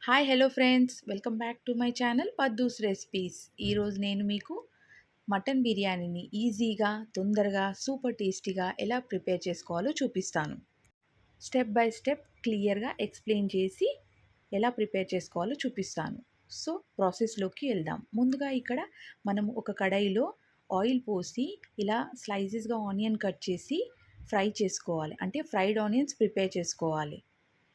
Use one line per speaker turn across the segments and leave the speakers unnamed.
Hi hello friends, welcome back to my channel Paddu's recipes. ఈరోజు నేను మీకు మటన్ బిర్యానీని ఈజీగా, తొందరగా, సూపర్ టేస్టీగా ఎలా ప్రిపేర్ చేసుకోవాలో చూపిస్తాను. స్టెప్ బై స్టెప్ క్లియర్గా ఎక్స్ప్లెయిన్ చేసి ఎలా ప్రిపేర్ చేసుకోవాలో చూపిస్తాను. సో ప్రాసెస్లోకి వెళ్దాం. ముందుగా ఇక్కడ మనం ఒక కడాయిలో ఆయిల్ పోసి ఇలా స్లైసెస్గా ఆనియన్ కట్ చేసి ఫ్రై చేసుకోవాలి. అంటే ఫ్రైడ్ ఆనియన్స్ ప్రిపేర్ చేసుకోవాలి.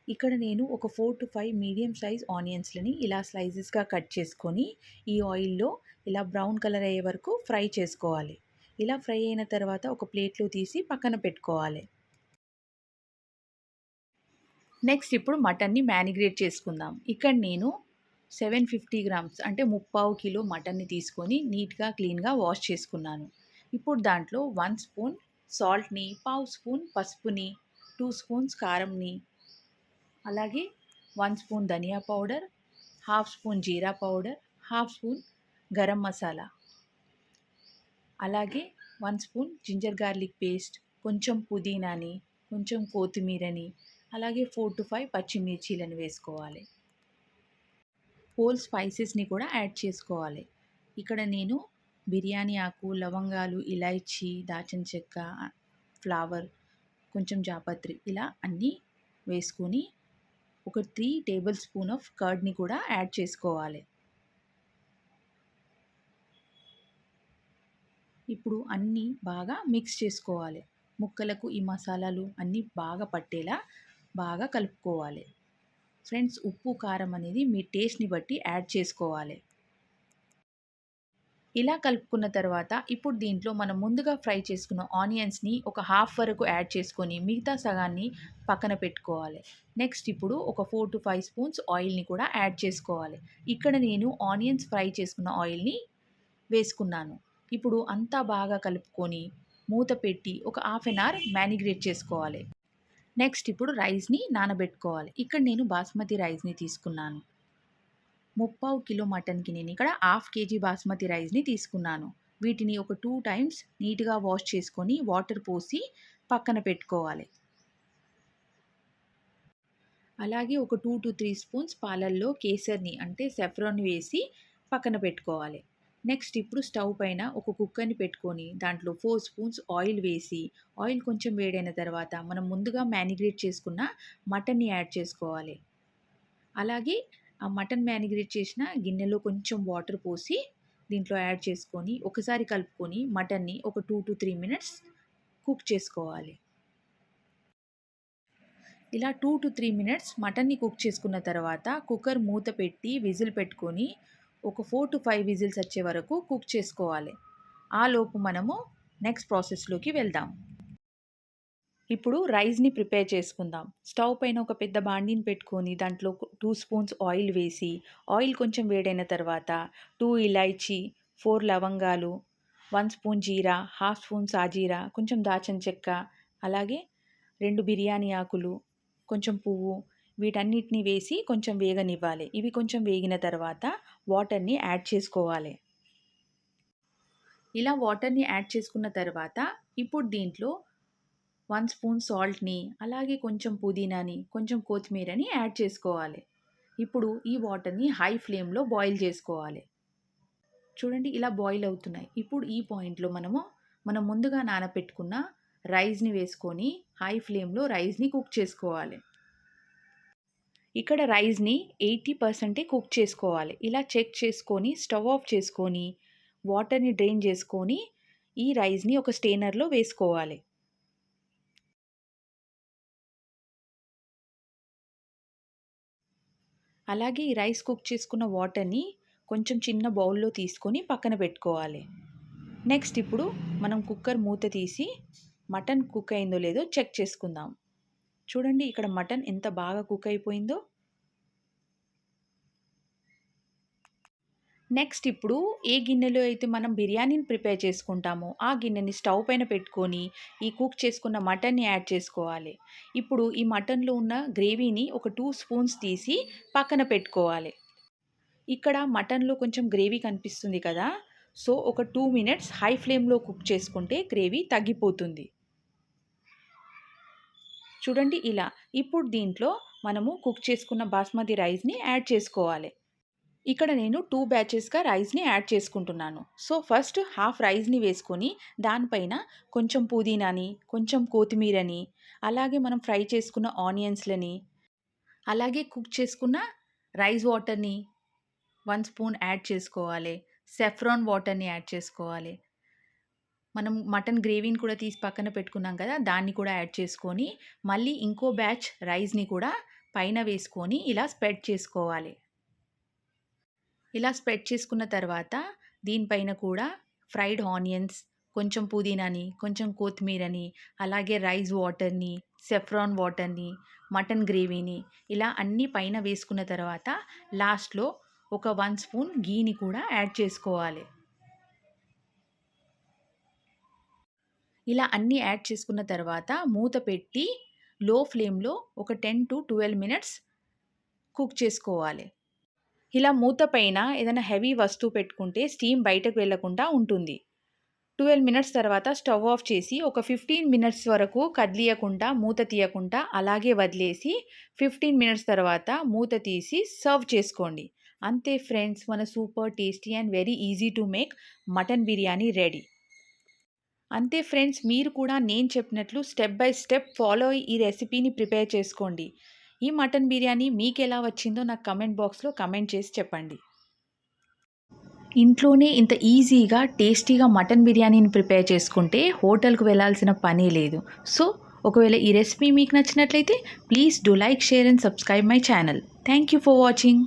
ఇక్కడ నేను ఒక 4 to 5 మీడియం సైజ్ ఆనియన్స్‌లని ఇలా స్లైసెస్‌గా కట్ చేసుకొని, ఈ ఆయిల్‌లో ఇలా బ్రౌన్ కలర్ అయ్యే వరకు ఫ్రై చేసుకోవాలి. ఇలా ఫ్రై అయిన తర్వాత ఒక ప్లేట్‌లో తీసి పక్కన పెట్టుకోవాలి. నెక్స్ట్ ఇప్పుడు మటన్‌ని మ్యారినేట్ చేసుకుందాం. ఇక్కడ నేను 750 గ్రామ్స్ అంటే 3/4 కిలో మటన్‌ని తీసుకొని నీట్‌గా, క్లీన్‌గా వాష్ చేసుకున్నాను. ఇప్పుడు దాంట్లో 1 స్పూన్ సాల్ట్‌ని, పావు స్పూన్ పసుపుని, 2 స్పూన్స్ కారంని, అలాగే 1 స్పూన్ ధనియా పౌడర్, హాఫ్ స్పూన్ జీరా powder, half spoon garam masala, అలాగే 1 స్పూన్ జింజర్ గార్లిక్ పేస్ట్, కొంచెం పుదీనాని, కొంచెం కొత్తిమీరని, అలాగే 4 to 5 పచ్చిమిర్చీలను వేసుకోవాలి. హోల్ స్పైసెస్ని కూడా యాడ్ చేసుకోవాలి. ఇక్కడ నేను బిర్యానీ ఆకు, లవంగాలు, ఇలాచీ, దాల్చిన చెక్క, ఫ్లవర్, కొంచెం జాపత్రి ఇలా అన్నీ వేసుకొని ఒక 3 టేబుల్ స్పూన్ ఆఫ్ కర్డ్‌ని కూడా యాడ్ చేసుకోవాలి. ఇప్పుడు అన్నీ బాగా మిక్స్ చేసుకోవాలి. ముక్కలకు ఈ మసాలాలు అన్నీ బాగా పట్టేలా బాగా కలుపుకోవాలి. ఫ్రెండ్స్, ఉప్పు, కారం అనేది మీ టేస్ట్‌ని బట్టి యాడ్ చేసుకోవాలి. ఇలా కలుపుకున్న తర్వాత ఇప్పుడు దీంట్లో మనం ముందుగా ఫ్రై చేసుకున్న ఆనియన్స్‌ని ఒక హాఫ్ వరకు యాడ్ చేసుకొని మిగతా సగాన్ని పక్కన పెట్టుకోవాలి. నెక్స్ట్ ఇప్పుడు ఒక 4 to 5 స్పూన్స్ ఆయిల్‌ని కూడా యాడ్ చేసుకోవాలి. ఇక్కడ నేను ఆనియన్స్ ఫ్రై చేసుకున్న ఆయిల్‌ని వేసుకున్నాను. ఇప్పుడు అంతా బాగా కలుపుకొని మూత పెట్టి ఒక హాఫ్ ఎన్ అవర్ మ్యారినేట్ చేసుకోవాలి. నెక్స్ట్ ఇప్పుడు రైస్‌ని నానబెట్టుకోవాలి. ఇక్కడ నేను బాస్మతి రైస్‌ని తీసుకున్నాను. 3/4 కిలో మటన్‌కి నేను ఇక్కడ హాఫ్ కేజీ బాస్మతి రైస్‌ని తీసుకున్నాను. వీటిని ఒక 2 టైమ్స్ నీట్‌గా వాష్ చేసుకొని వాటర్ పోసి పక్కన పెట్టుకోవాలి. అలాగే ఒక 2 to 3 స్పూన్స్ పాలల్లో కేసర్‌ని అంటే సాఫ్రాన్ వేసి పక్కన పెట్టుకోవాలి. నెక్స్ట్ ఇప్పుడు స్టవ్ పైన ఒక కుక్కర్‌ని పెట్టుకొని దాంట్లో 4 స్పూన్స్ ఆయిల్ వేసి, ఆయిల్ కొంచెం వేడైన తర్వాత మనం ముందుగా మ్యారినేట్ చేసుకున్న మటన్‌ని యాడ్ చేసుకోవాలి. అలాగే ఆ మటన్ మ్యారినేట్ చేసిన గిన్నెలో కొంచెం వాటర్ పోసి దీంట్లో యాడ్ చేసుకొని ఒకసారి కలుపుకొని మటన్ని ఒక 2 to 3 మినిట్స్ కుక్ చేసుకోవాలి. ఇలా 2 to 3 మినిట్స్ మటన్ని కుక్ చేసుకున్న తర్వాత కుక్కర్ మూత పెట్టి విజిల్ పెట్టుకొని ఒక 4 to 5 విజిల్స్ వచ్చే వరకు కుక్ చేసుకోవాలి. ఆలోపు మనము నెక్స్ట్ ప్రాసెస్లోకి వెళ్దాం. ఇప్పుడు రైస్‌ని ప్రిపేర్ చేసుకుందాం. స్టవ్ పైన ఒక పెద్ద బాండీని పెట్టుకొని దాంట్లో 2 స్పూన్స్ ఆయిల్ వేసి, ఆయిల్ కొంచెం వేడైన తర్వాత 2 ఇలాచీ, 4 లవంగాలు, 1 స్పూన్ జీరా, హాఫ్ స్పూన్ సాజీరా, కొంచెం దాల్చిన చెక్క, అలాగే 2 బిర్యానీ ఆకులు, కొంచెం పువ్వు, వీటన్నిటిని వేసి కొంచెం వేగనివ్వాలి. ఇవి కొంచెం వేగిన తర్వాత వాటర్‌ని యాడ్ చేసుకోవాలి. ఇలా వాటర్‌ని యాడ్ చేసుకున్న తర్వాత ఇప్పుడు దీంట్లో 1 స్పూన్ సాల్ట్‌ని, అలాగే కొంచెం పుదీనాని, కొంచెం కొత్తిమీరని యాడ్ చేసుకోవాలి. ఇప్పుడు ఈ వాటర్‌ని హై ఫ్లేమ్‌లో బాయిల్ చేసుకోవాలి. చూడండి ఇలా బాయిల్ అవుతున్నాయి. ఇప్పుడు ఈ పాయింట్‌లో మనం ముందుగా నానపెట్టుకున్న రైస్‌ని వేసుకొని హై ఫ్లేమ్‌లో రైస్‌ని కుక్ చేసుకోవాలి. ఇక్కడ రైస్‌ని 80% కుక్ చేసుకోవాలి. ఇలా చెక్ చేసుకొని స్టవ్ ఆఫ్ చేసుకొని వాటర్‌ని డ్రైన్ చేసుకొని ఈ రైస్‌ని ఒక స్ట్రెయినర్‌లో వేసుకోవాలి. అలాగే ఈ రైస్ కుక్ చేసుకున్న వాటర్‌ని కొంచెం చిన్న బౌల్‌లో తీసుకొని పక్కన పెట్టుకోవాలి. నెక్స్ట్ ఇప్పుడు మనం కుక్కర్ మూత తీసి మటన్ కుక్ అయిందో లేదో చెక్ చేసుకుందాం. చూడండి ఇక్కడ మటన్ ఎంత బాగా కుక్ అయిపోయిందో. నెక్స్ట్ ఇప్పుడు ఏ గిన్నెలో అయితే మనం బిర్యానీని ప్రిపేర్ చేసుకుంటామో ఆ గిన్నెని స్టవ్ పైన పెట్టుకొని ఈ కుక్ చేసుకున్న మటన్ని యాడ్ చేసుకోవాలి. ఇప్పుడు ఈ మటన్‌లో ఉన్న గ్రేవీని ఒక 2 స్పూన్స్ తీసి పక్కన పెట్టుకోవాలి. ఇక్కడ మటన్‌లో కొంచెం గ్రేవీ కనిపిస్తుంది కదా! సో, ఒక 2 మినిట్స్ హై ఫ్లేమ్‌లో కుక్ చేసుకుంటే గ్రేవీ తగ్గిపోతుంది. చూడండి ఇలా. ఇప్పుడు దీంట్లో మనము కుక్ చేసుకున్న బాస్మతి రైస్ని యాడ్ చేసుకోవాలి. ఇక్కడ నేను 2 బ్యాచెస్‌గా రైస్‌ని యాడ్ చేసుకుంటున్నాను. సో, ఫస్ట్ హాఫ్ రైస్‌ని వేసుకొని దానిపైన కొంచెం పుదీనాని, కొంచెం కొత్తిమీరని, అలాగే మనం ఫ్రై చేసుకున్న ఆనియన్స్‌లని, అలాగే కుక్ చేసుకున్న రైస్ వాటర్‌ని 1 స్పూన్ యాడ్ చేసుకోవాలి. సెఫ్రాన్ వాటర్‌ని యాడ్ చేసుకోవాలి. మనం మటన్ గ్రేవీని కూడా తీసి పక్కన పెట్టుకున్నాం కదా! దాన్ని కూడా యాడ్ చేసుకొని, మళ్ళీ ఇంకో బ్యాచ్ రైస్‌ని కూడా పైన వేసుకొని ఇలా స్ప్రెడ్ చేసుకోవాలి. ఇలా స్ప్రెడ్ చేసుకున్న తర్వాత దీనిపైన కూడా ఫ్రైడ్ ఆనియన్స్, కొంచెం పుదీనాని, కొంచెం కొత్తిమీరని, అలాగే రైస్ వాటర్‌ని, సెఫ్రాన్ వాటర్‌ని, మటన్ గ్రేవీని ఇలా అన్నీ పైన వేసుకున్న తర్వాత లాస్ట్‌లో ఒక 1 స్పూన్ ఘీని కూడా యాడ్ చేసుకోవాలి. ఇలా అన్నీ యాడ్ చేసుకున్న తర్వాత మూత పెట్టి లో ఫ్లేమ్‌లో ఒక 10-12 మినిట్స్ కుక్ చేసుకోవాలి. ఇలా మూత పైన ఏదైనా హెవీ వస్తువు పెట్టుకుంటే స్టీమ్ బయటకు వెళ్ళకుండా ఉంటుంది. 12 మినిట్స్ తర్వాత స్టవ్ ఆఫ్ చేసి ఒక 15 మినిట్స్ వరకు కదిలియకుండా, మూత తీయకుండా అలాగే వదిలేసి 15 మినిట్స్ తర్వాత మూత తీసి సర్వ్ చేసుకోండి. అంతే ఫ్రెండ్స్, మన super tasty and very easy to make mutton biryani ready. అంతే ఫ్రెండ్స్, మీరు కూడా నేను చెప్పినట్లు స్టెప్ బై స్టెప్ ఫాలో అయ్యి ఈ రెసిపీని ప్రిపేర్ చేసుకోండి. ఈ మటన్ బిర్యానీ మీకెలా వచ్చిందో నాకు కమెంట్ బాక్స్‌లో కమెంట్ చేసి చెప్పండి. ఇంట్లోనే ఇంత ఈజీగా, టేస్టీగా మటన్ బిర్యానీని ప్రిపేర్ చేసుకుంటే హోటల్‌కి వెళ్ళాల్సిన పనే లేదు. సో, ఒకవేళ ఈ రెసిపీ మీకు నచ్చినట్లయితే please do like, share and subscribe my channel. Thank you for watching.